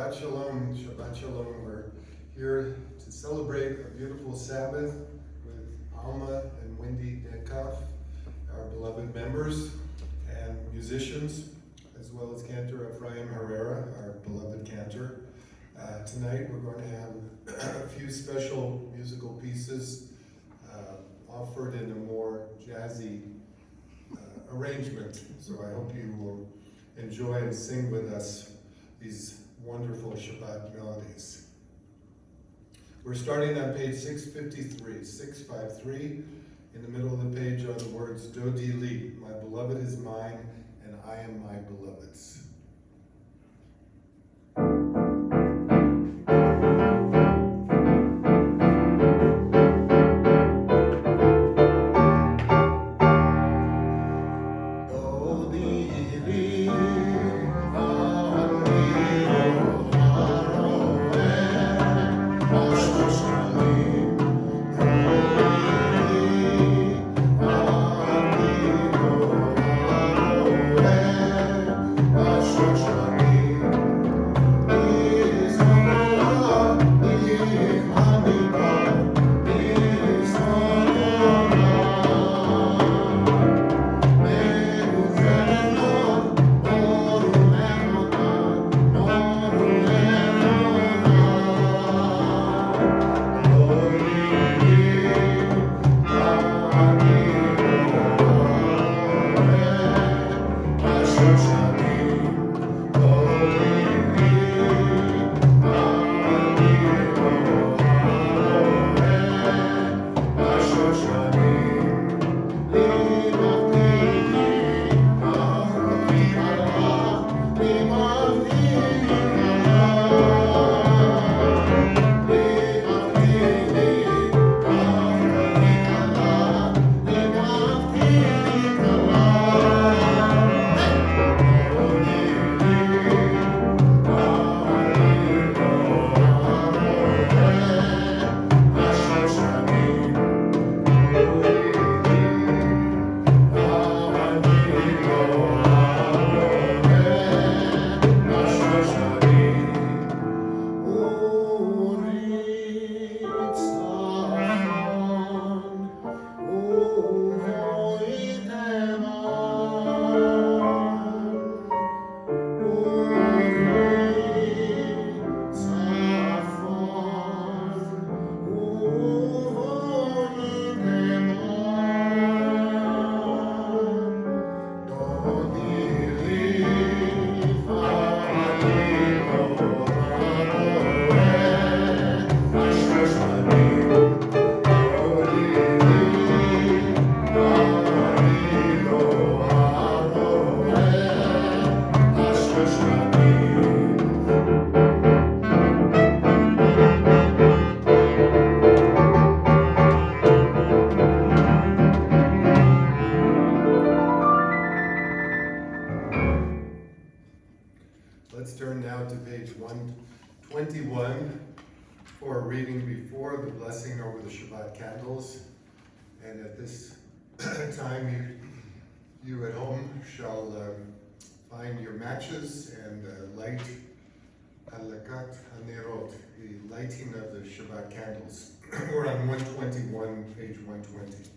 Shabbat Shalom, Shabbat Shalom. We're here to celebrate a beautiful Sabbath with Alma and Windy Dankoff, our beloved members and musicians, as well as Cantor, Ephraim, Herrera, our beloved Cantor. Tonight we're going to have a few special musical pieces offered in a more jazzy arrangement. So I hope you will enjoy and sing with us these wonderful Shabbat melodies. We're starting on page 653, 653. In the middle of the page are the words, Dodi li, my beloved is mine, and I am my beloved's. Let's turn now to page 121 for a reading before the blessing over the Shabbat candles. And at this time, you at home shall find your matches and light halakat hanerot, the lighting of the Shabbat candles. We're on 121, page 120.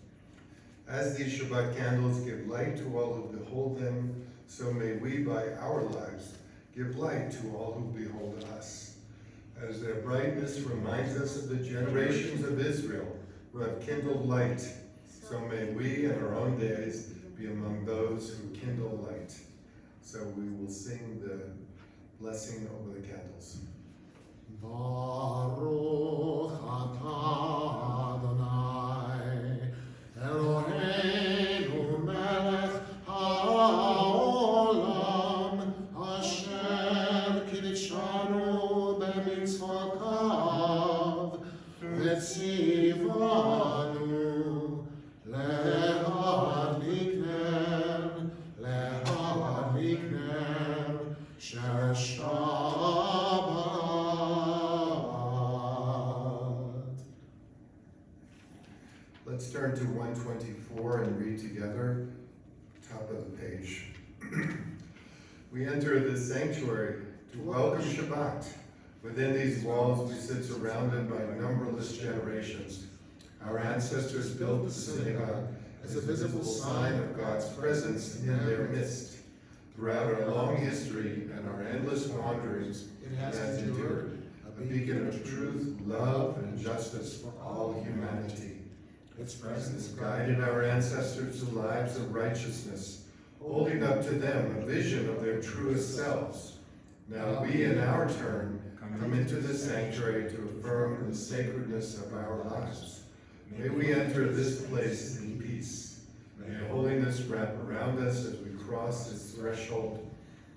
As these Shabbat candles give light to all who behold them, so may we by our lives give light to all who behold us. As their brightness reminds us of the generations of Israel who have kindled light, so may we in our own days be among those who kindle light. So we will sing the blessing over the candles. Baruch atah Adonai, Eloheinu melech haolam, asher kidshanu b'mitzvotav, v'tzivanu lehadlik ner shel Shabbat. Let's turn to 124 and read together, top of the page. We enter the sanctuary to welcome Shabbat. Within these walls we sit surrounded by numberless generations. Our ancestors built the synagogue as a visible sign of God's presence in their midst. Throughout our long history and our endless wanderings, it has endured, a beacon of truth, love, and justice for all humanity. Its presence guided our ancestors to lives of righteousness, holding up to them a vision of their truest selves. Now we, in our turn, come into the sanctuary to affirm the sacredness of our lives. May we enter this place in peace. May holiness wrap around us as we cross its threshold.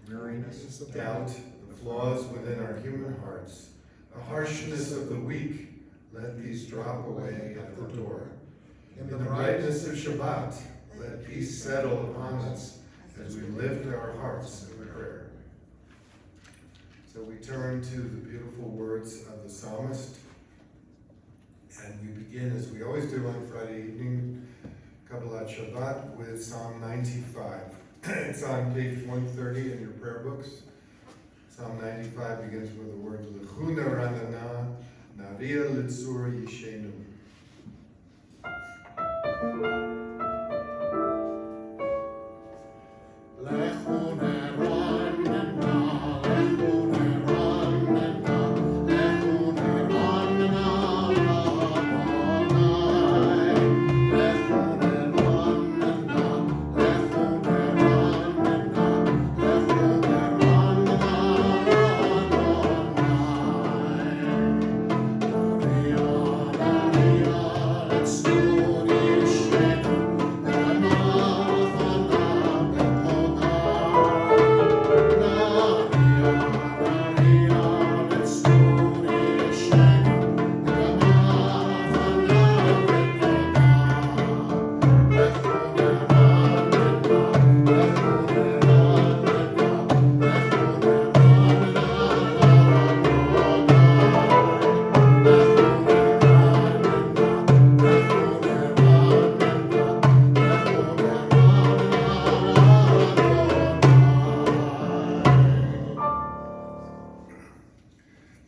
Weariness, doubt, the flaws within our human hearts, the harshness of the weak, let these drop away at the door. In the brightness of Shabbat, let peace settle upon us as we lift our hearts in prayer. So we turn to the beautiful words of the psalmist, and we begin, as we always do on Friday evening, Kabbalat Shabbat, with Psalm 95. It's on page 130 in your prayer books. Psalm 95 begins with the words, L'chuna ranana, naria litzur yishenu.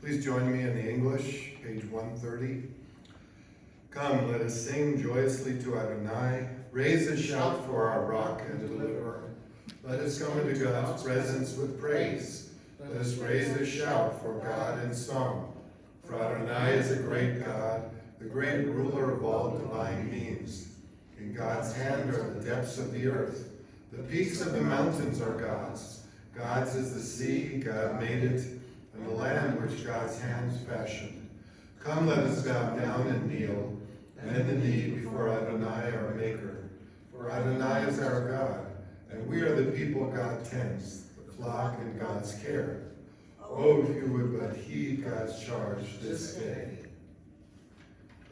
Please join me in the English, page 130. Come, let us sing joyously to Adonai. Raise a shout for our rock and deliverer. Let us come into God's presence with praise. Let us raise a shout for God in song. For Adonai is a great God, the great ruler of all divine beings. In God's hand are the depths of the earth. The peaks of the mountains are God's. God's is the sea, God made it, and the land which God's hands fashioned. Come, let us bow down and kneel, bend the knee before Adonai our Maker. For Adonai is our God, and we are the people God tends, the flock in God's care. Oh, if you would but heed God's charge this day.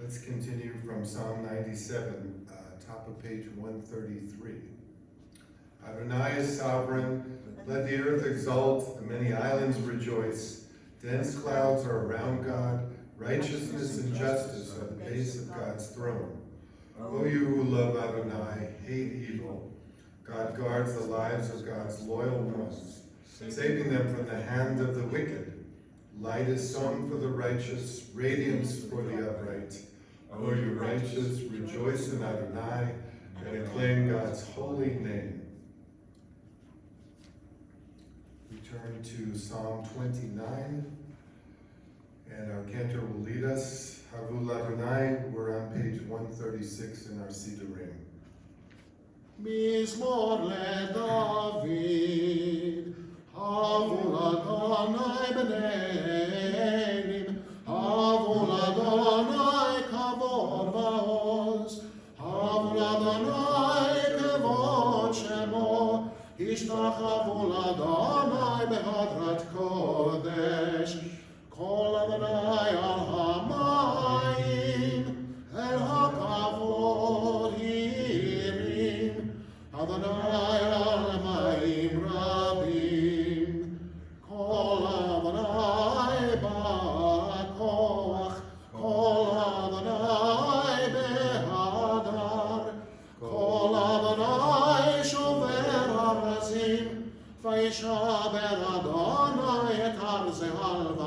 Let's continue from Psalm 97, top of page 133. Adonai is sovereign, let the earth exult, the many islands rejoice. Dense clouds are around God, righteousness and justice are the base of God's throne. O you who love Adonai, hate evil. God guards the lives of God's loyal ones, saving them from the hand of the wicked. Light is sown for the righteous, radiance for the upright. O you righteous, rejoice in Adonai, and acclaim God's holy name. We turn to Psalm 29, and our Cantor will lead us. Havul Adonai, we're on page 136 in our Sidurim. Mizmor leDavid, Havul Adonai b'neinim, Havul Adonai kavod va'oz, Havul Adonai kavod shemo, Ishtachavul Adonai behadrat kodesh, Kol Adonai al hamayim, el hakavod hirim, Adonai al hamayim rabim, Kol Adonai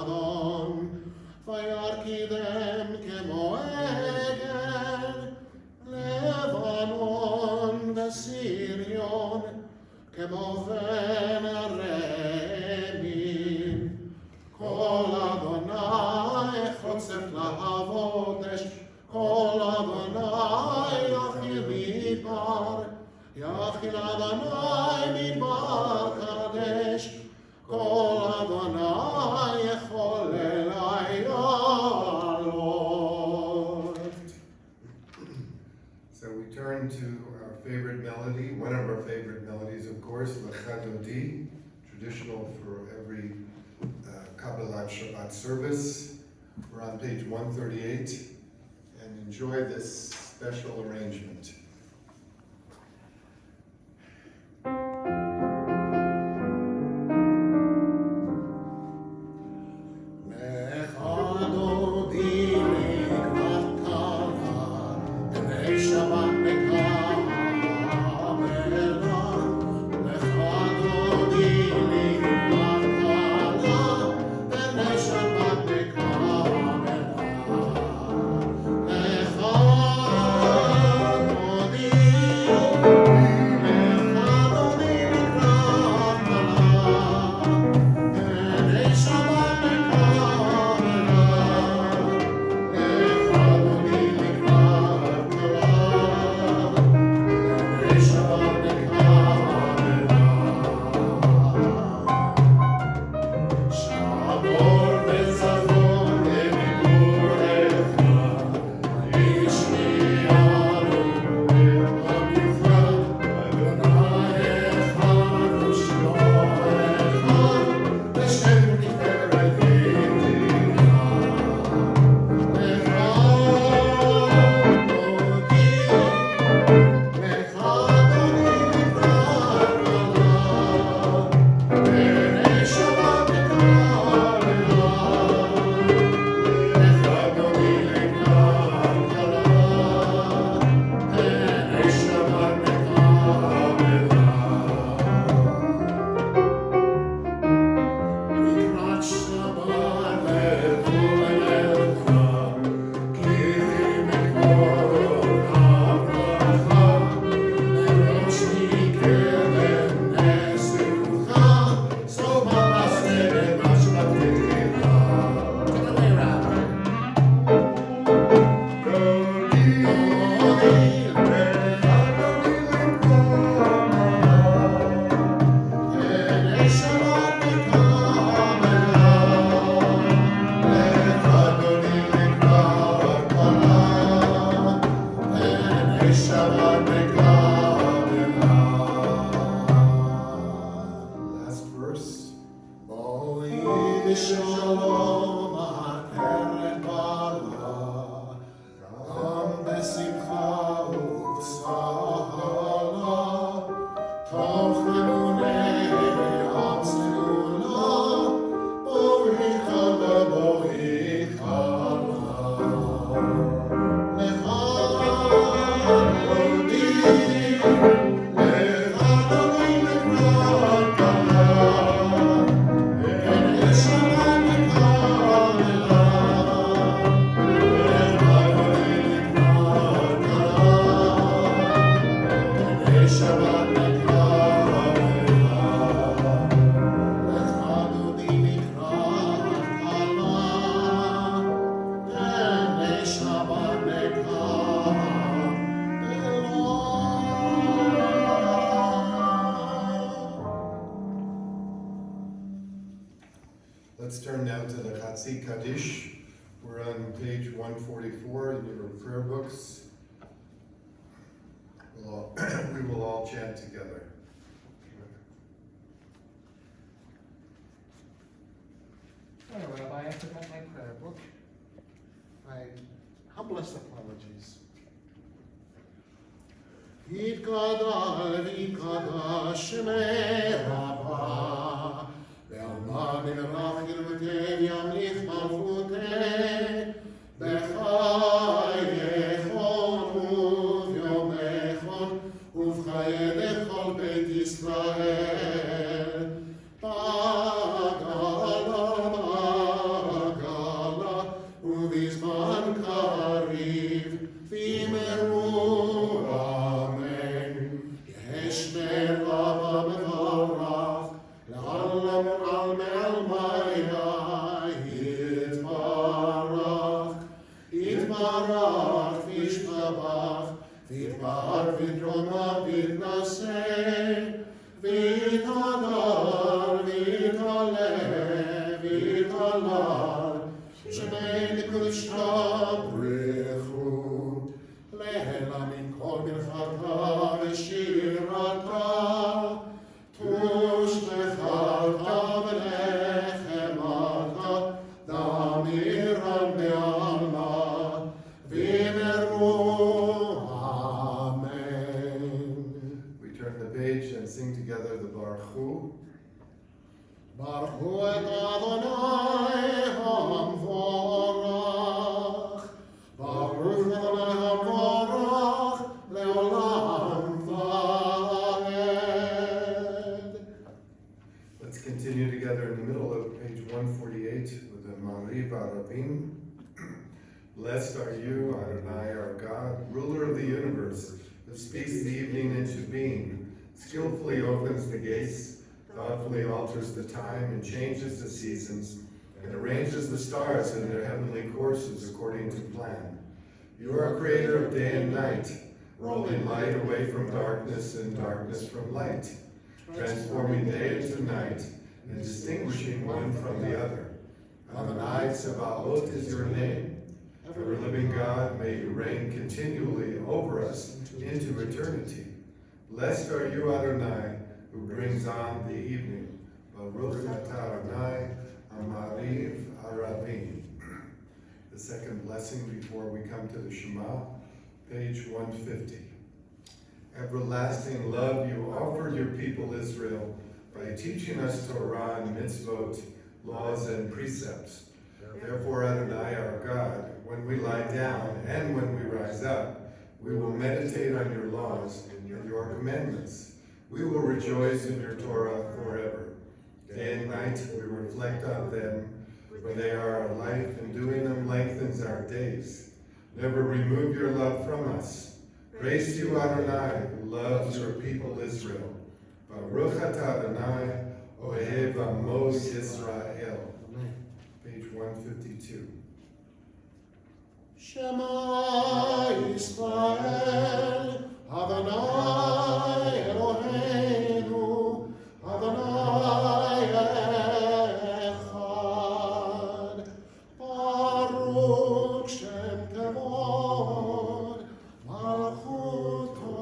אדון, וירקידם כמו עגל, לבנון וסיריון, כמו בן הרמים. כל אדוני חוצף להבות אש, כל אדוני יחיל מדבר, יחיל אדוני מדבר קדש, כל אדוני יכול אלי לעלות. So we turn to our favorite melody, one of our favorite melodies, of course, L'Chadodi, traditional for every Kabbalat Shabbat service. We're on page 138, and enjoy this special arrangement. Let's turn now to the Chatzi Kaddish. We're on page 144 in your prayer books. We will all chant together. Sorry, Rabbi, I forgot my prayer book. My humblest apologies. Yitkadah Shemei Rabbah Alma Dankoff Yamlich Malchutei Bechayechon Uvyomechon Uvchaye Lechol Beit Yisrael Bagal Alma halal, shemei nikudshka brichu, Lela min kol birchata v'shirata, tush v'chalta v'nechemata, damiran be'alma, v'meru, amen. We turn the page and sing together the Baruch Hu. Baruch hu et Adonai hamvorach, Baruch Adonai hamvorach, leolam vaed. Let's continue together in the middle of page 148 with the Mariv Arabim. Blessed are you, Adonai, our God, ruler of the universe, who speaks the evening into being, skillfully opens the gates, thoughtfully alters the time and changes the seasons, and arranges the stars in their heavenly courses according to plan. You are creator of day and night, rolling light away from darkness and darkness from light, transforming day into night and distinguishing one from the other. Adonai Tsebaot is your name. Ever living God, may you reign continually over us into eternity. Blessed are you, Adonai, who brings on the evening. Baruch atah Adonai, Amariv Arabim. The second blessing before we come to the Shema, page 150. Everlasting love you offered your people Israel by teaching us Torah and mitzvot, laws and precepts. Therefore, Adonai, our God, when we lie down and when we rise up, we will meditate on your laws and your commandments. We will rejoice in your Torah forever. Day and night we reflect on them, for they are our life, and doing them lengthens our days. Never remove your love from us. Praise to you, Adonai, who loves your people Israel. Baruch atah Adonai, ohev amos Yisrael. Page 152. Shema Yisrael, Adonai Eloheinu, Adonai Echad, Baruch Shem Kavod, Malchuto,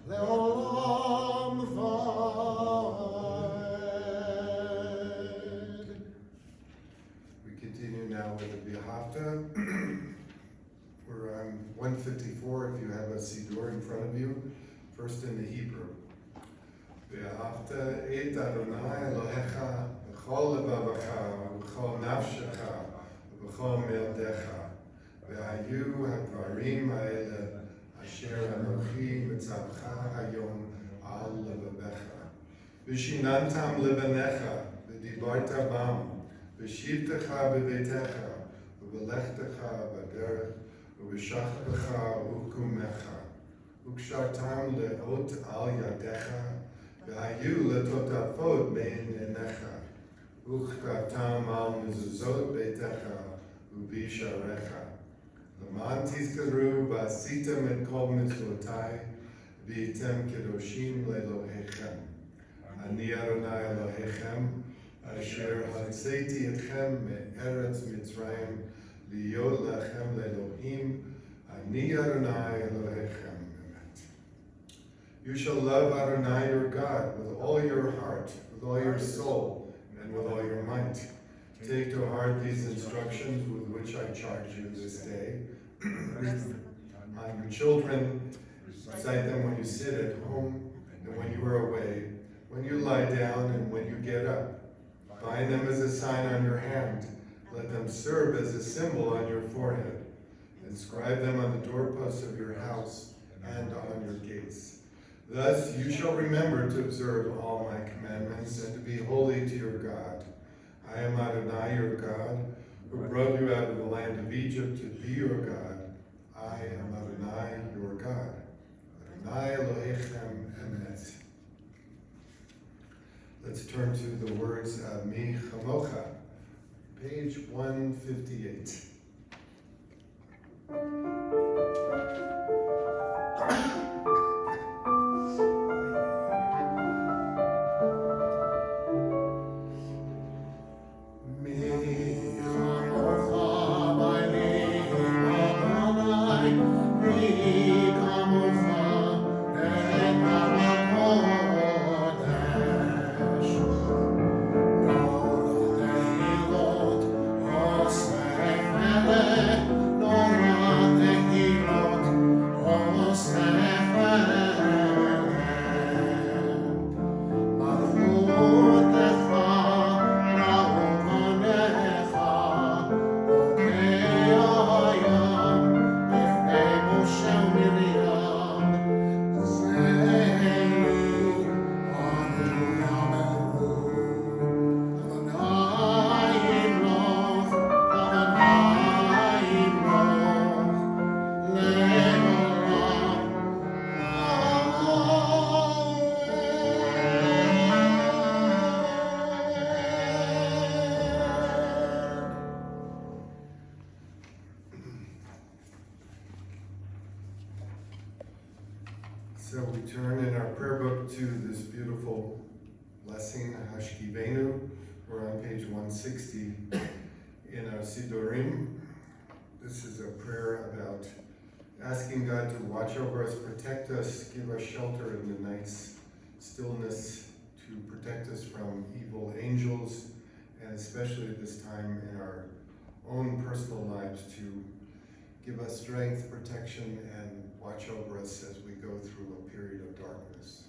Leolam Vaed. We continue now with the V'ahavta. We're on 154 if you have a Siddur in front of you. First in the Hebrew. V'ahavta et Adonai Elohecha b'chol levavecha v'chol nafshecha v'chol me'odecha v'hayu hadvarim ha'ele asher anochi mitzavcha hayom al levavecha v'shinantam levanecha v'dibarta bam v'shivtecha b'beitecha v'lechtecha b'derech v'shachtecha u'kumecha u'kshartam le'ot al yadecha v'hayu letotafot bein enecha u'chtatam al mezuzot beitecha u'bisharecha l'man tizkaru v'asitem et kol mitzvotai v'yitem kedoshim le'elohechem ani Adonai Elohechem asher hotzeiti etchem me'eretz Mitzrayim Liyod lachem le'Elohim, ani Adonai Elohechem. You shall love Adonai your God with all your heart, with all your soul, and with all your might. Take to heart these instructions with which I charge you this day. On your children, recite them when you sit at home and when you are away, when you lie down and when you get up. Bind them as a sign on your hand. Let them serve as a symbol on your forehead. Inscribe them on the doorposts of your house and on your gates. Thus you shall remember to observe all my commandments and to be holy to your God. I am Adonai your God, who brought you out of the land of Egypt to be your God. I am Adonai your God. Adonai Elohechem Emet. Let's turn to the words of Mi Chamocha, page 158. Mi So we turn in our prayer book to this beautiful blessing, Hashkivenu. We're on page 160 in our Sidurim. This is a prayer about asking God to watch over us, protect us, give us shelter in the night's stillness, to protect us from evil angels, and especially at this time in our own personal lives, to give us strength, protection, and watch over us as we go through a period of darkness.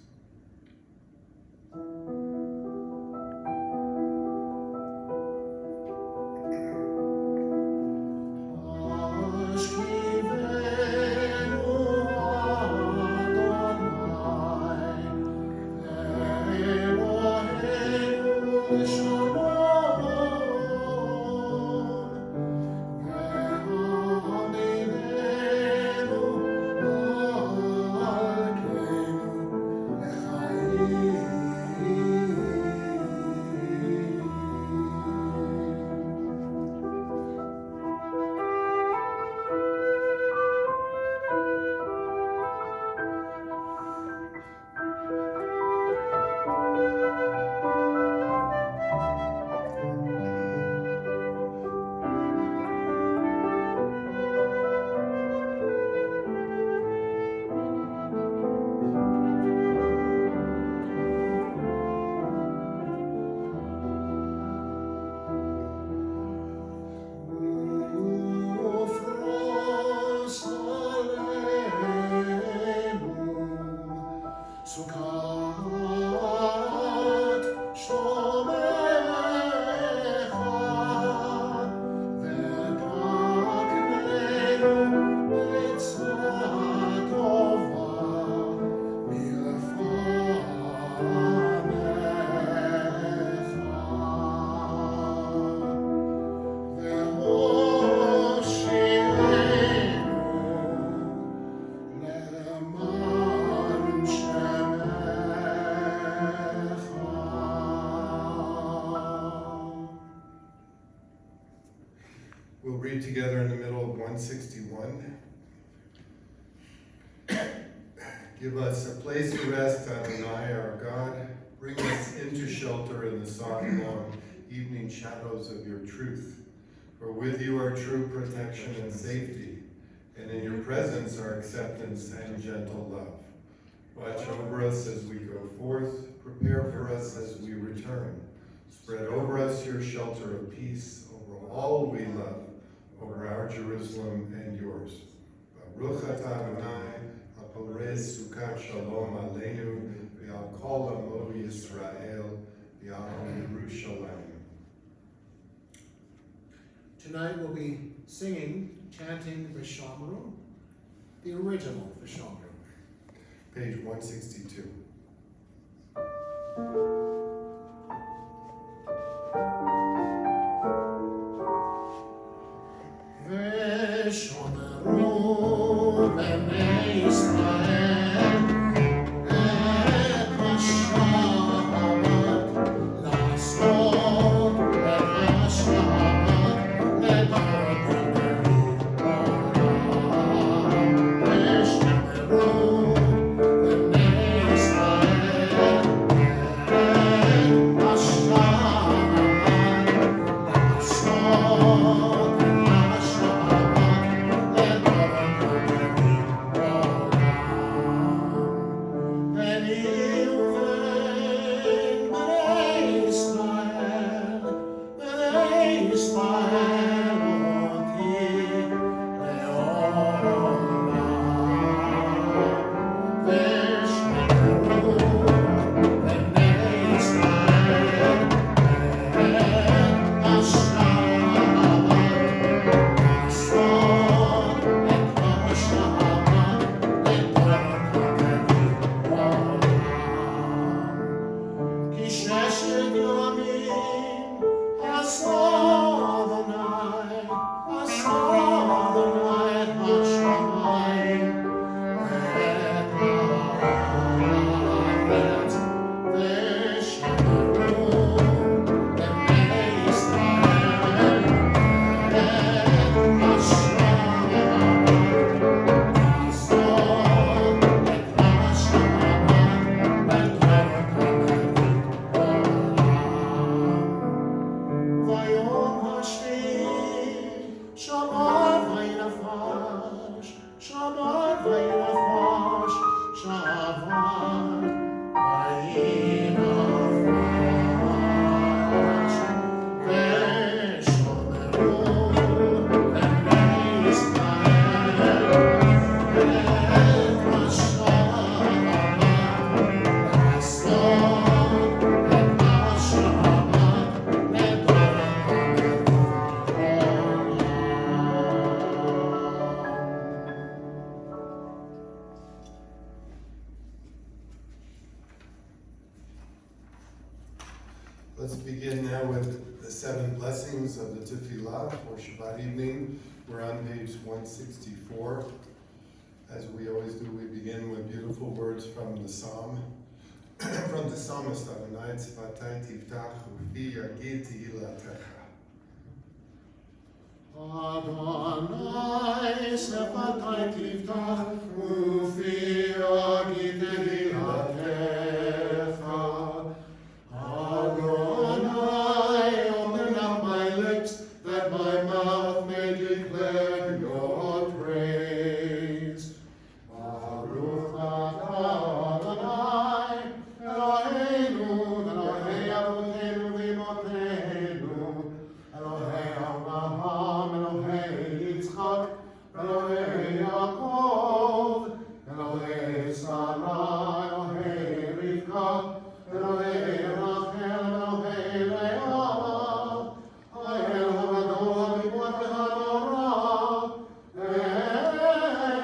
We'll read together in the middle of 161. Give us a place to rest, Adonai, our God. Bring us into shelter in the soft, long evening shadows of your truth. For with you are true protection and safety, and in your presence are acceptance and gentle love. Watch over us as we go forth. Prepare for us as we return. Spread over us your shelter of peace over all we love, over our Jerusalem and yours. Baruch atah Adonai, haporez sukat shalom aleinu, v'al kol amo Yisrael, v'al Yerushalayim. Tonight we'll be singing, chanting Vishamru, the original Vishamru. Page 162. Vishamru b'nei Israel, et Hashabbat la'asot, et Hashabbat le'darbuka olam. Vishamru b'nei Israel, et Tefillah for Shabbat evening. We're on page 164. As we always do, we begin with beautiful words from the Psalm. From the psalmist, Adonai tzvatai tiftach ufi yagid tehilatecha. Adonai tzvatai tiftach ufi yagid tehilatecha. Adonai, open up my lips, that my mouth may declare your praise. Baruch atah Adonai, Eloheinu, Elohei Avotenu v'Imotenu, Elohei Avraham, Elohei Yitzchak, Elohei Yaakov, Elohei Sarah, Elohei Rivka, Elohei Rachel, Elohei Leah, Hayel Hagadol HaMikvot VeHaNorah,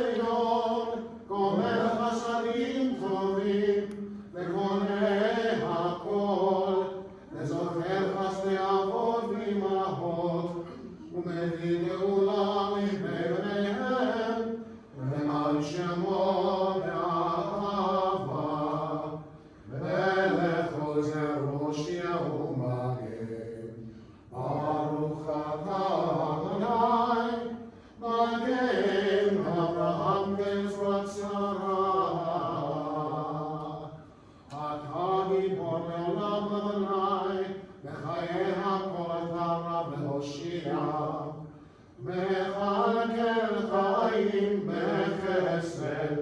Elyon, Gomer Chasadim Tovim, Lekonei HaKol, Lezocher Chasdei Avot v'Imahot, Umevii Geula mipnei bneihem, Ulemad Shemo be'ahava, Melech Ozer Moshiach u'Magen. Baruch atah Adonai, Magen Avraham ve'Ezrat Sarah. Atah gibor le'olam Adonai, Mechayeh hakol atah Rav le'Hoshia. Mechalkel chayim bechesed,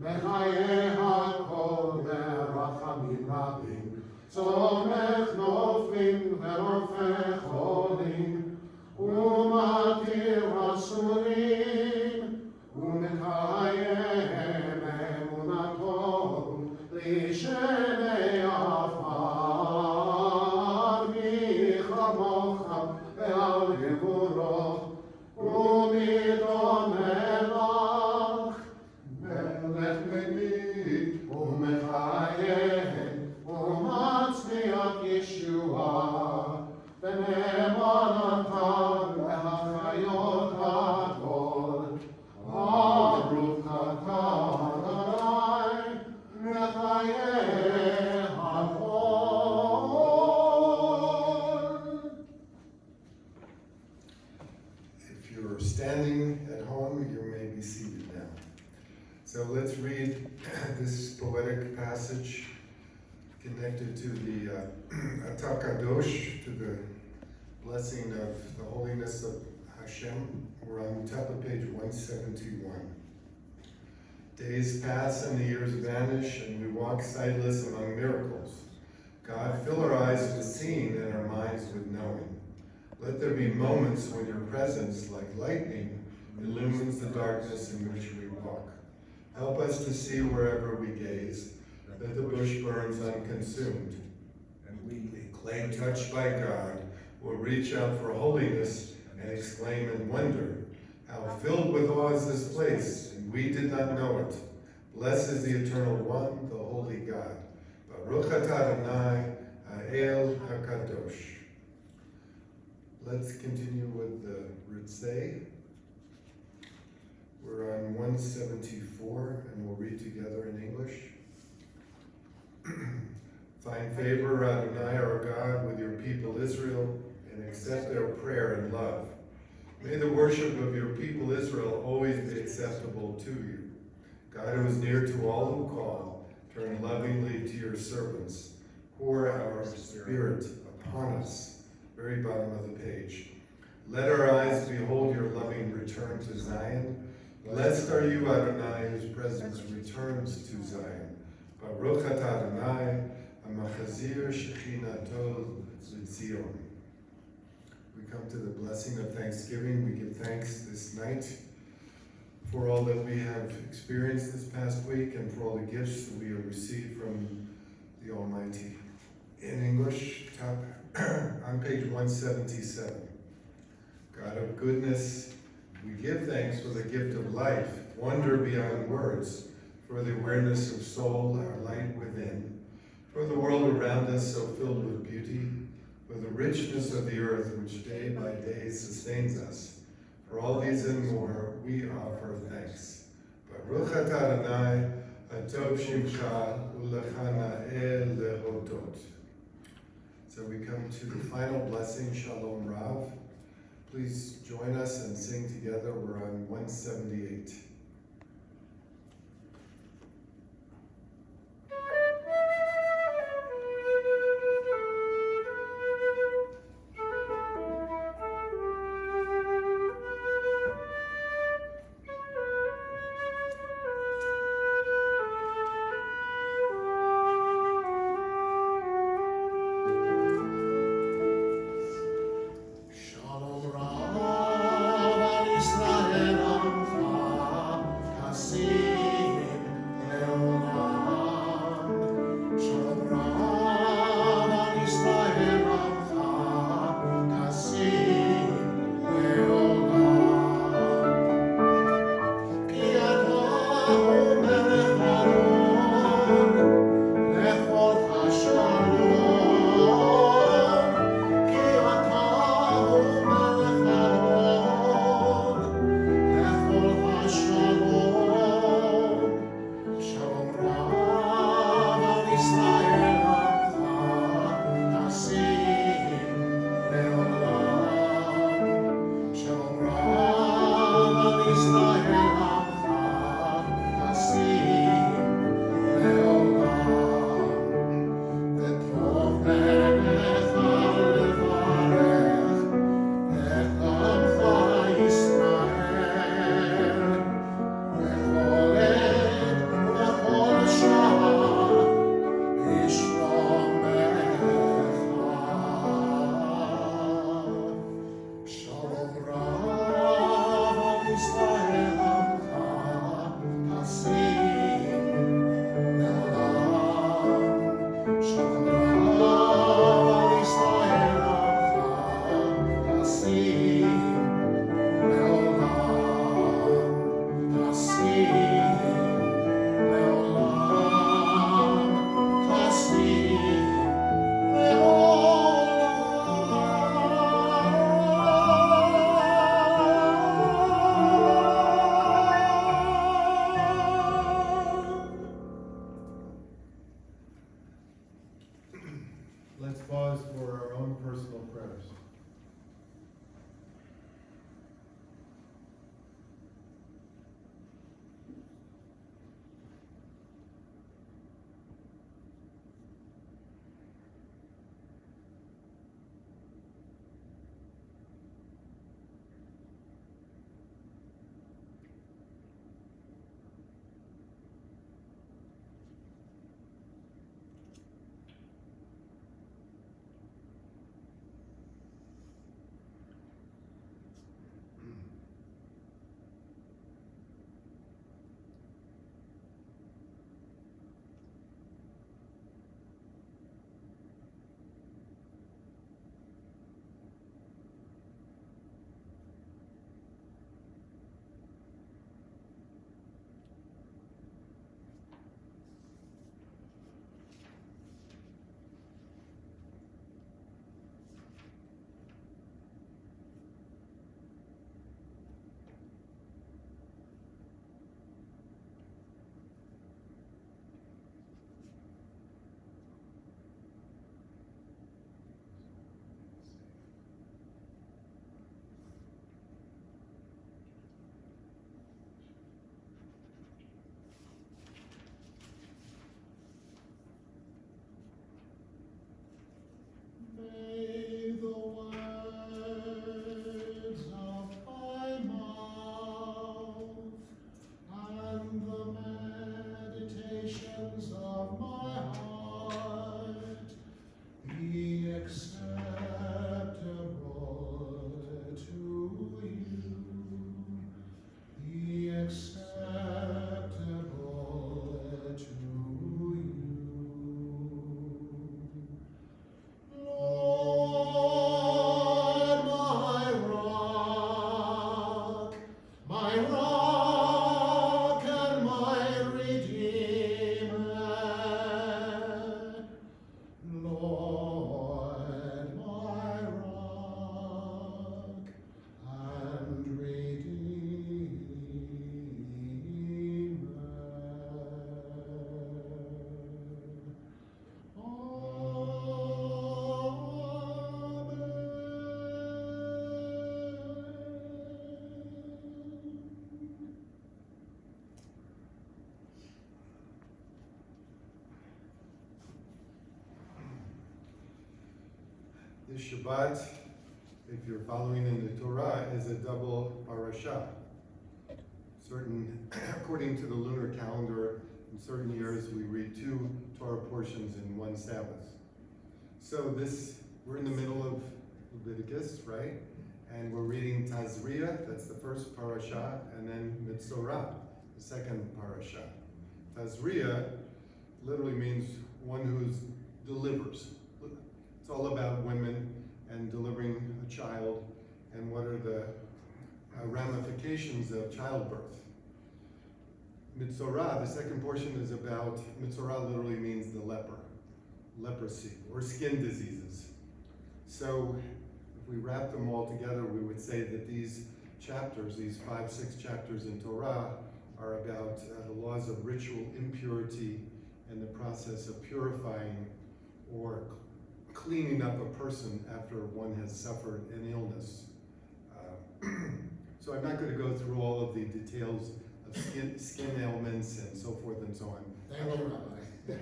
Mechayeh hakol berachamim rabim. Tzomech noflim verofeh cholim, Umatir asurim, Umekayem emunato, Lishenei afar, Michamocha ve'al geburot, Umidon melach, Melech medit, Umechayem, Umatzliach Yeshua, V'ne'emanatan v'hachayot hakol, Baruch atah Adonai, Mechayeh hakol. If you're standing at home, you may be seated now. So let's read this poetic passage connected to the Atah Kadosh, to the blessing of the holiness of Hashem. We're on top of page 171. Days pass and the years vanish, and we walk sightless among miracles. God, fill our eyes with seeing and our minds with knowing. Let there be moments when your presence, like lightning, illumines the darkness in which we walk. Help us to see wherever we gaze, that the bush burns unconsumed. And we, claim touched by God, will reach out for holiness and exclaim in wonder, how filled with awe is this place, and we did not know it. Blessed is the Eternal One, the Holy God. Baruch atah Adonai, Ha'el HaKadosh. Let's continue with the Ritzei. We're on 174, and we'll read together in English. Find favor, Adonai, our God, with your people Israel, and accept their prayer and love. May the worship of your people Israel always be acceptable to you. God, who is near to all who call, turn lovingly to your servants. Pour our spirit upon us. Very bottom of the page. Let our eyes behold your loving return to Zion. Blessed are you, Adonai, whose presence returns to Zion. Baruch atah Adonai, Hamachazir Shechinato L'Tzion. We come to the blessing of Thanksgiving. We give thanks this night for all that we have experienced this past week and for all the gifts that we have received from the Almighty. In English, top on page 177. God of goodness, we give thanks for the gift of life, wonder beyond words, for the awareness of soul, our light within, for the world around us so filled with beauty, for the richness of the earth which day by day sustains us. For all these and more, we offer thanks. Baruch atah Adonai, atov shimcha, ulechana el lehodot. So we come to the final blessing, Shalom Rav. Please join us and sing together. We're on 178. Shalom Rav al Yisrael Amcha, This Shabbat, if you're following in the Torah, is a double parasha. According to the lunar calendar, in certain years we read 2 Torah portions in one Sabbath. So we're in the middle of Leviticus, right? And we're reading Tazria, that's the first parasha, and then Mitzorah, the second parasha. Tazria literally means one who delivers. It's all about women and delivering a child and what are the ramifications of childbirth. Mitzorah, the second portion is about, Mitzorah literally means the leprosy, or skin diseases. So if we wrap them all together, we would say that these chapters, these 5-6 chapters in Torah, are about the laws of ritual impurity and the process of purifying or cleaning up a person after one has suffered an illness. So I'm not going to go through all of the details of skin ailments and so forth and so on. Thank you, Rabbi.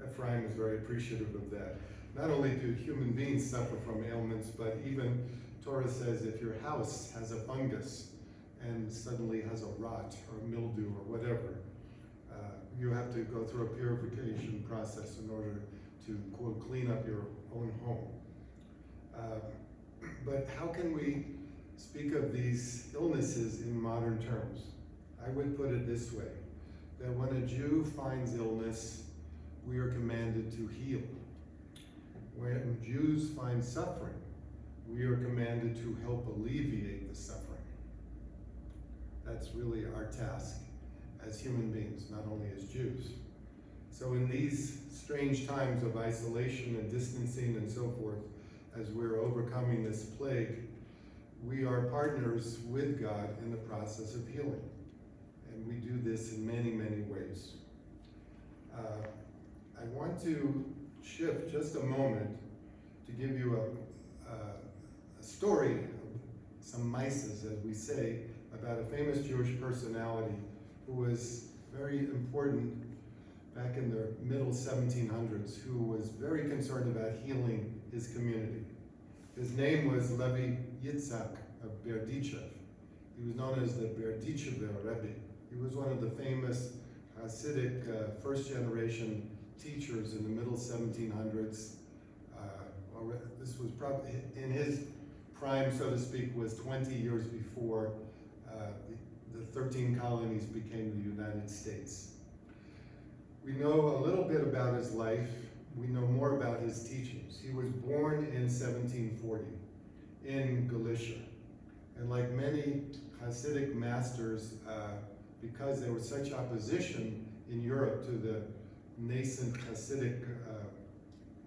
Ephraim is very appreciative of that. Not only do human beings suffer from ailments, but even Torah says if your house has a fungus and suddenly has a rot or mildew or whatever, you have to go through a purification process in order to, quote, clean up your own home. But how can we speak of these illnesses in modern terms? I would put it this way, that when a Jew finds illness, we are commanded to heal. When Jews find suffering, we are commanded to help alleviate the suffering. That's really our task as human beings, not only as Jews. So in these strange times of isolation and distancing and so forth, as we're overcoming this plague, we are partners with God in the process of healing. And we do this in many, many ways. I want to shift just a moment to give you a story, some mices, as we say, about a famous Jewish personality who was very important back in the middle 1700s, who was very concerned about healing his community. His name was Levy of Berdichev. He was known as the Berdichever Rabbi. He was one of the famous Hasidic first-generation teachers in the middle 1700s. This was probably, in his prime, so to speak, was 20 years before the 13 colonies became the United States. We know a little bit about his life. We know more about his teachings. He was born in 1740 in Galicia. And like many Hasidic masters, because there was such opposition in Europe to the nascent Hasidic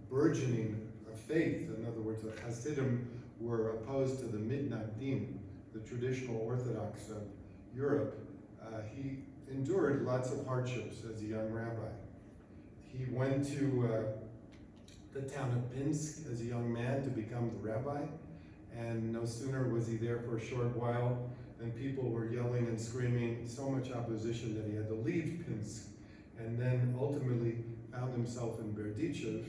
burgeoning of faith, in other words, the Hasidim were opposed to the Mitnagdim, the traditional Orthodox of Europe, he endured lots of hardships as a young rabbi. He went to the town of Pinsk as a young man to become the rabbi, and no sooner was he there for a short while than people were yelling and screaming, so much opposition that he had to leave Pinsk, and then ultimately found himself in Berdichev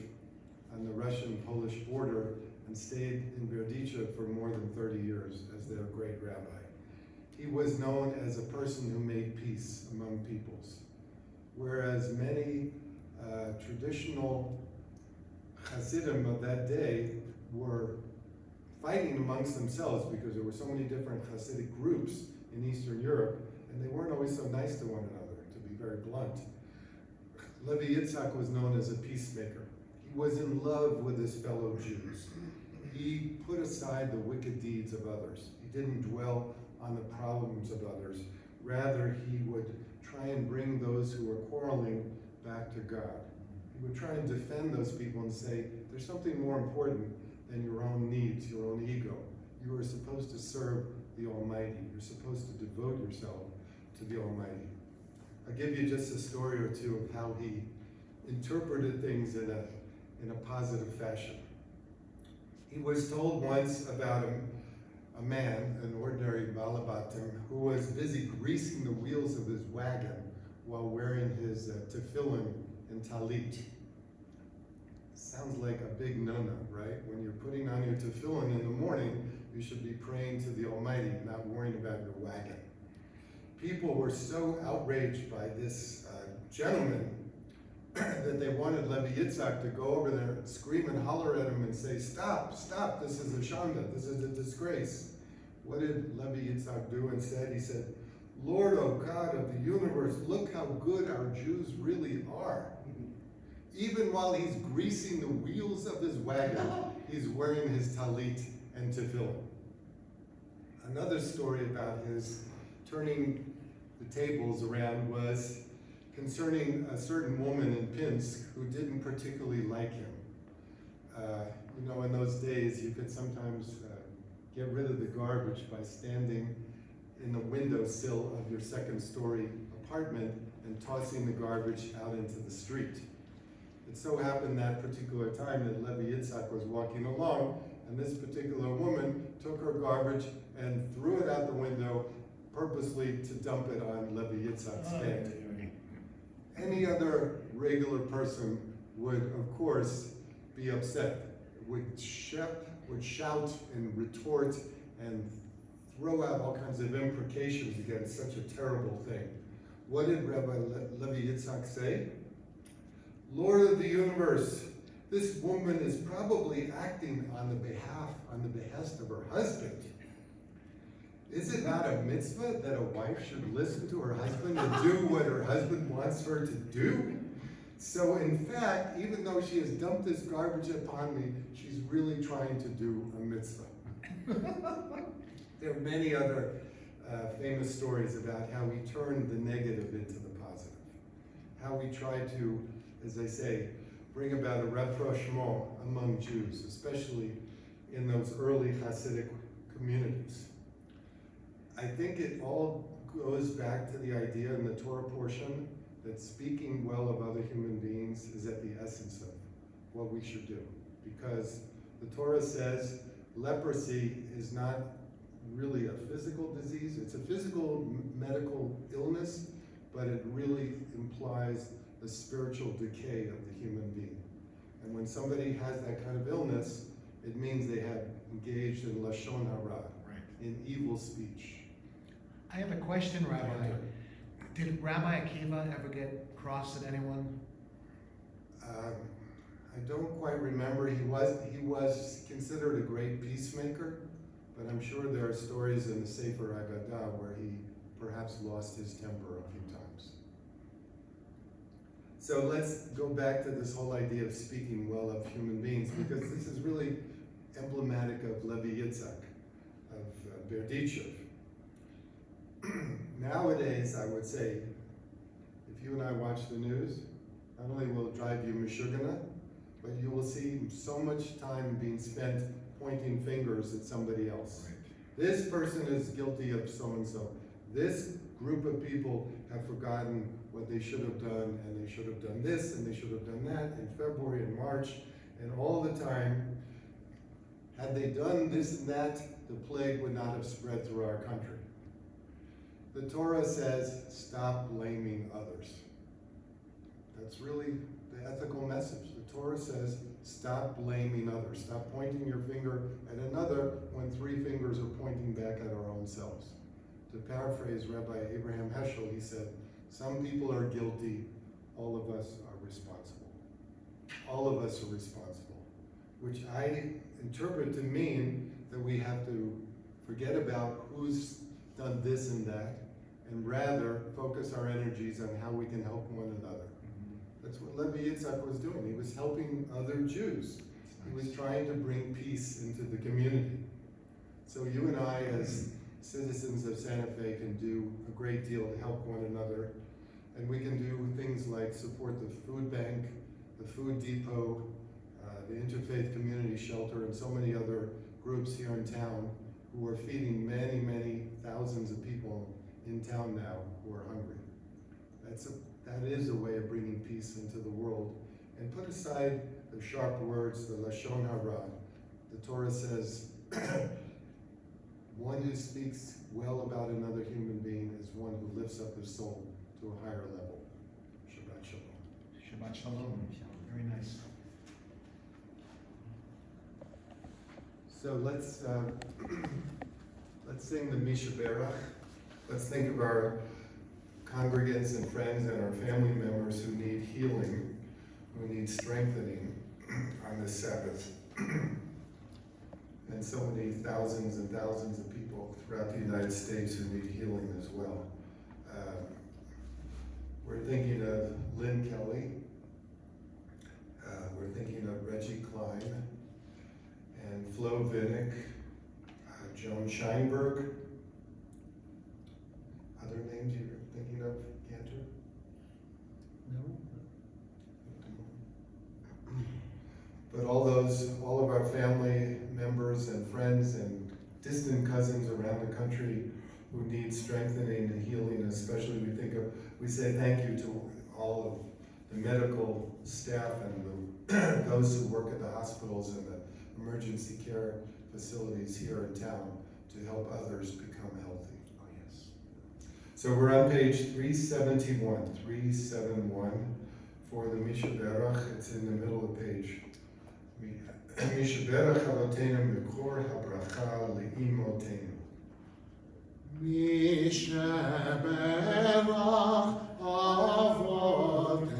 on the Russian-Polish border and stayed in Berdichev for more than 30 years as their great rabbi. He was known as a person who made peace among peoples, whereas many traditional Hasidim of that day were fighting amongst themselves because there were so many different Hasidic groups in Eastern Europe, and they weren't always so nice to one another, to be very blunt. Levy Yitzhak was known as a peacemaker. He was in love with his fellow Jews. He put aside the wicked deeds of others. He didn't dwell on the problems of others. Rather, he would try and bring those who were quarreling back to God. He would try and defend those people and say, there's something more important than your own needs, your own ego. You are supposed to serve the Almighty. You're supposed to devote yourself to the Almighty. I'll give you just a story or two of how he interpreted things in a positive fashion. He was told once about a man, an ordinary balabatim, who was busy greasing the wheels of his wagon while wearing his tefillin and talit. sounds like a big no-no, right? When you're putting on your tefillin in the morning, you should be praying to the Almighty, not worrying about your wagon. People were so outraged by this gentleman that they wanted Levi Yitzhak to go over there and scream and holler at him and say, stop, stop, this is a shanda, this is a disgrace. What did Levi Yitzhak do instead? He said, Lord, O God of the universe, look how good our Jews really are. Even while he's greasing the wheels of his wagon, he's wearing his talit and tefillin. Another story about his turning the tables around was concerning a certain woman in Pinsk who didn't particularly like him. You know, in those days, you could sometimes get rid of the garbage by standing in the windowsill of your second-story apartment and tossing the garbage out into the street. It so happened that particular time that Levi Yitzhak was walking along, and this particular woman took her garbage and threw it out the window purposely to dump it on Levi Yitzhak's head. Any other regular person would, of course, be upset, would shout and retort and throw out all kinds of imprecations against such a terrible thing. What did Rabbi Levi Yitzhak say? Lord of the universe, this woman is probably acting on the behest of her husband. Is it not a mitzvah that a wife should listen to her husband and do what her husband wants her to do? So in fact, even though she has dumped this garbage upon me, she's really trying to do a mitzvah. There are many other famous stories about how we turn the negative into the positive. How we try to, as I say, bring about a rapprochement among Jews, especially in those early Hasidic communities. I think it all goes back to the idea in the Torah portion that speaking well of other human beings is at the essence of what we should do. Because the Torah says leprosy is not really a physical disease. It's a physical medical illness, but it really implies the spiritual decay of the human being. And when somebody has that kind of illness, it means they have engaged in lashon hara, in evil speech. I have a question, Rabbi. Did Rabbi Akiva ever get cross at anyone? I don't quite remember. He was considered a great peacemaker, but I'm sure there are stories in the Sefer Haggadah where he perhaps lost his temper a few times. So let's go back to this whole idea of speaking well of human beings, because this is really emblematic of Levi Yitzhak, of Berditchev. Nowadays, I would say, if you and I watch the news, not only will it drive you mishugana, but you will see so much time being spent pointing fingers at somebody else. Right. This person is guilty of so-and-so. This group of people have forgotten what they should have done, and they should have done this, and they should have done that in February and March, and all the time. Had they done this and that, the plague would not have spread through our country. The Torah says, stop blaming others. That's really the ethical message. The Torah says, stop blaming others. Stop pointing your finger at another when three fingers are pointing back at our own selves. To paraphrase Rabbi Abraham Heschel, he said, some people are guilty, all of us are responsible. All of us are responsible, which I interpret to mean that we have to forget about who's done this and that, and rather focus our energies on how we can help one another. That's what Levi Yitzhak was doing. He was helping other Jews. He was trying to bring peace into the community. So you and I, as citizens of Santa Fe, can do a great deal to help one another. And we can do things like support the food bank, the food depot, the Interfaith Community Shelter, and so many other groups here in town who are feeding many, many thousands of people in town now who are hungry. That is a way of bringing peace into the world. And put aside the sharp words, the lashon hara. The Torah says, one who speaks well about another human being is one who lifts up his soul to a higher level. Shabbat Shalom. Shabbat Shalom. Very nice. So let's sing the Misha Berach. Let's think of our congregants and friends and our family members who need healing, who need strengthening on this Sabbath. And so many thousands and thousands of people throughout the United States who need healing as well. We're thinking of Lynn Kelly. We're thinking of Reggie Klein and Flo Vinnick, Joan Scheinberg. Other names you're thinking of, Cantor? No. But all of our family members and friends and distant cousins around the country who need strengthening and healing, especially we say thank you to all of the medical staff and those who work at the hospitals and the emergency care facilities here in town to help others become healthy. Oh, yes. So we're on page 371 for the Misha Berach. It's in the middle of the page. Misha Berach Avotenu Mikor HaBracha Le'imotenu. Misha Berach Avotenu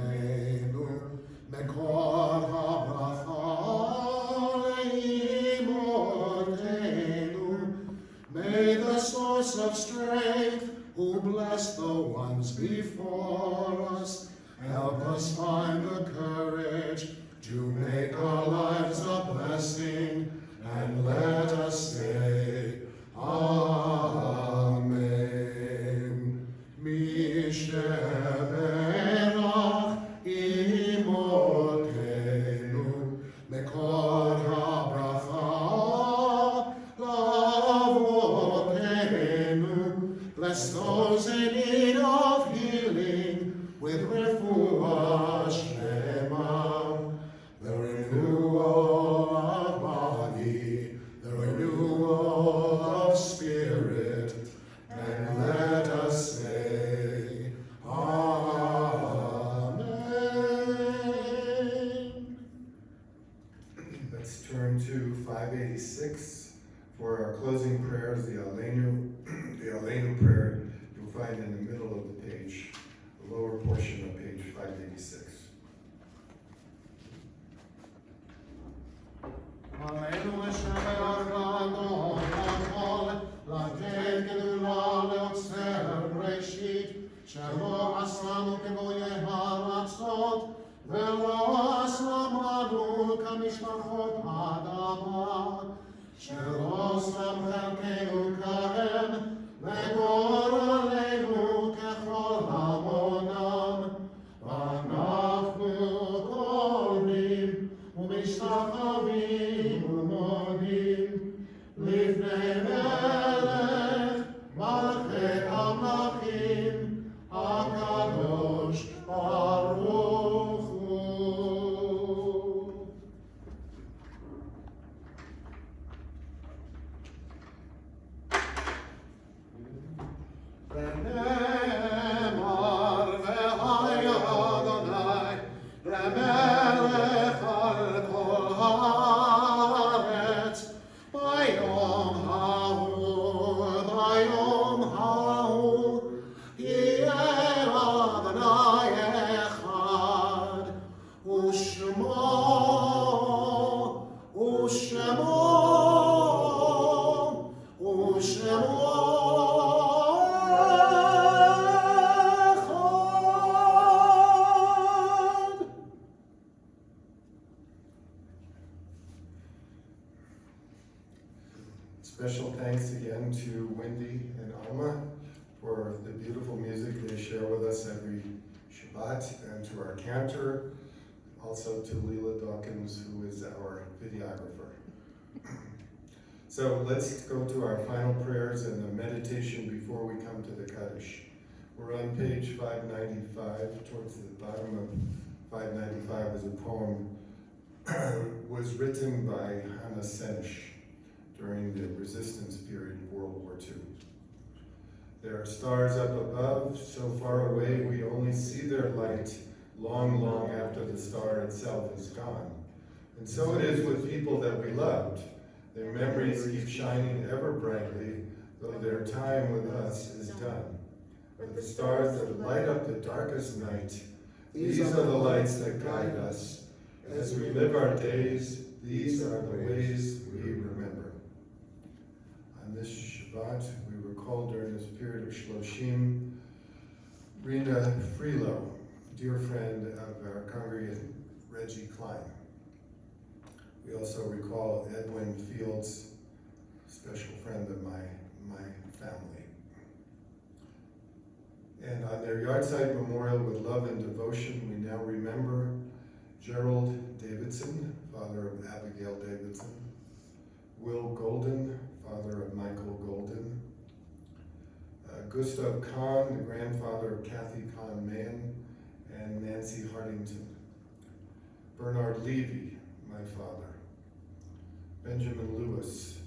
Mikor HaBracha Le'imotenu. May the source of strength, who bless the ones before us, help us find the courage to make our lives a blessing, and let us say, Amen. Misha Berach Imotenu Mekor HaBracha Lavotenu. Bless those in need of healing with refuah Shema, the renewal of body, the renewal of spirit, and let us say, Amen. Let's turn to 586 for our closing prayers, the Aleinu prayer you'll find in the middle of the page, the lower portion of page 586. Aleinu לשמר לנו הכל, לתת גדולה ליוצר בראשית, שלא עשנו כגויי הארצות, ולא שמנו כמשפחות האדמה, שלא שם חלקנו כהם, וגורלנו ככל המונם, ואנחנו קוראים ומשתחווים ומודים לפני מלך מלכי המלכים הקדוש ברוך הוא. ונאמר והיה אדוני למלך על כל הארץ ביום ההוא יהיה אדוני אחד ושמו Special thanks again to Windy and Alma for the beautiful music they share with us every Shabbat, and to our Cantor, also to Lela Dawkins, who is our videographer. So let's go to our final prayers and the meditation before we come to the Kaddish. We're on page 595, towards the bottom of 595 is a poem was written by Hannah Senish during the resistance period of World War II. There are stars up above, so far away we only see their light long, long after the star itself is gone. And so it is with people that we loved. Their memories keep shining ever brightly, though their time with us is done. But the stars that light up the darkest night, these are the lights that guide us. As we live our days, these are the ways we remember. On this Shabbat, we recall during this period of Shloshim, Rena Freelo, dear friend of our congregant Reggie Klein. We also recall Edwin Fields, special friend of my family. And on their yahrzeit memorial with love and devotion, we now remember Gerald Davidson, father of Abigail Davidson, Will Golden, father of Michael Golden, Gustav Kahn, the grandfather of Kathy Kahn Mann, and Nancy Hardington, Bernard Levy, my father, Benjamin Lewis,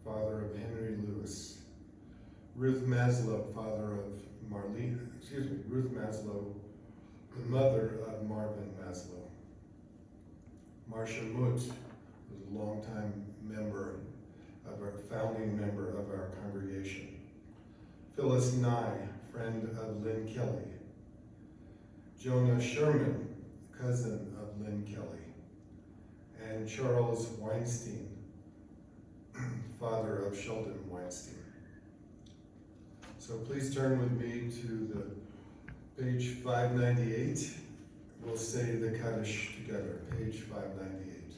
father of Henry Lewis, Ruth Maslow, Ruth Maslow, the mother of Marvin Maslow, Marcia Mutt, who's a longtime founding member of our congregation, Phyllis Nye, friend of Lynn Kelly, Jonah Sherman, cousin of Lynn Kelly, and Charles Weinstein, father of Sheldon Weinstein. So please turn with me to the page 598. We'll say the Kaddish together, page 598.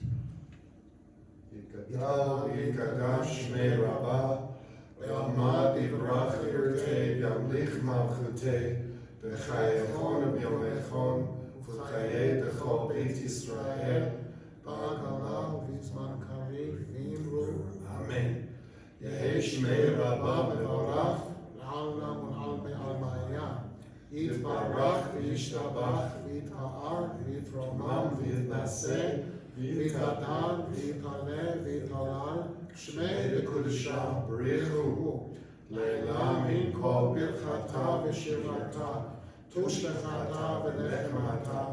Yikadal v'yikadash shmei Rabba, ve'alma divrach yirtei v'yamlich malchutei, v'chayechon v'yomechon, v'chayei b'chol Beit Yisrael, b'agala v'zman karev v'imru. Amen. Yehei shmei Rabba mevorach, לעולם ולעלמי עלמיה, יתברך וישתבח ויתאר ויתרומם ויתנשא ויתהדר ויתעלה ויתעורר שמי בקודשה בריחו הוא לילה מן כל ברכתה ושירתה תושלכתה ולחמתה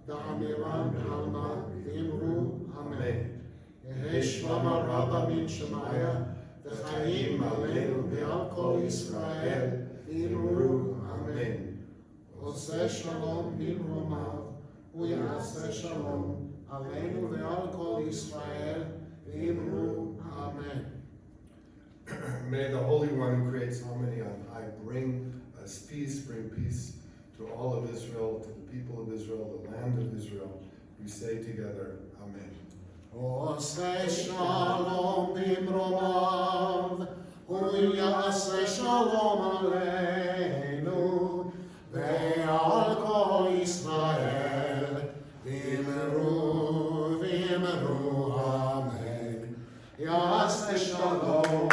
דאמירן בעלמא ואמרו אמן. יהי שלום רבה מן שמיה וחיים עלינו ועל כל ישראל, אמרו אמן. עושה שלום במרומיו, הוא יעשה שלום עלינו ועל כל ישראל, אמרו אמן. May the Holy One who creates harmony on high bring us peace, bring peace to all of Israel, to the people of Israel, the land of Israel. We say together, Amen. עושה שלום במרומיו, הוא יעשה שלום עלינו ועל כל ישראל, ואמרו ואמרו אמן. יעשה שלום,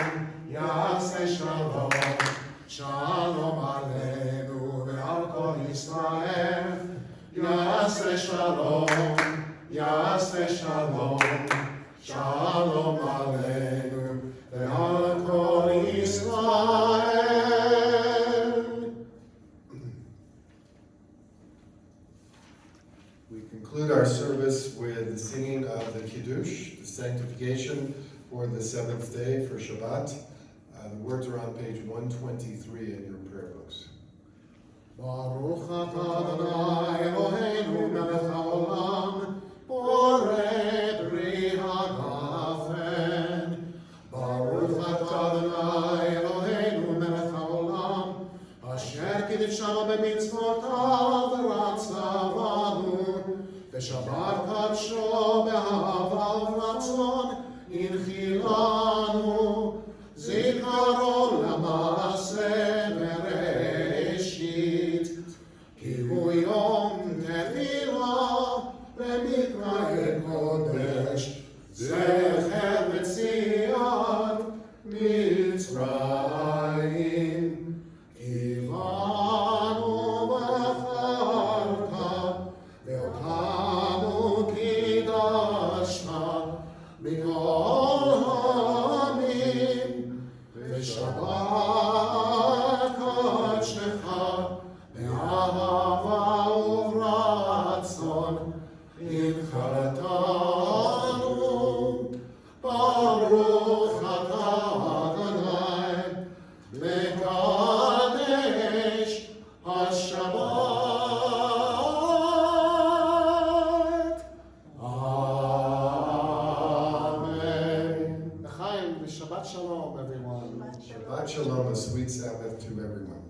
יעשה שלום, שלום עלינו ועל כל ישראל, יעשה שלום, יעשה שלום, שלום עלינו ועל כל ישראל. We conclude our service with the singing of the Kiddush, the sanctification for the seventh day for Shabbat. The words are on page 123 in your prayer books. ברוך אתה אדוני אלוהינו מלך העולם, בורא פרי הגפן. ברוך אתה אדוני אלוהינו מלך העולם, אשר קידשנו במצוותיו ורצה בנו, ושבר קדשו באהבה ורצון הנחילנו, זיכרון למעשה בראשית, כי הוא יום תפילה במקרא קודש, זכר מציאת מצרים. קיוונו בחרת ואותנו קידשת מכל העמים, ושבת קדשך באהבה וברצון הנחלתנו. ברוך Mekadesh HaShabbat. Amen. L'chaim, Shabbat Shalom, everyone. Shabbat Shalom, a sweet Sabbath to everyone.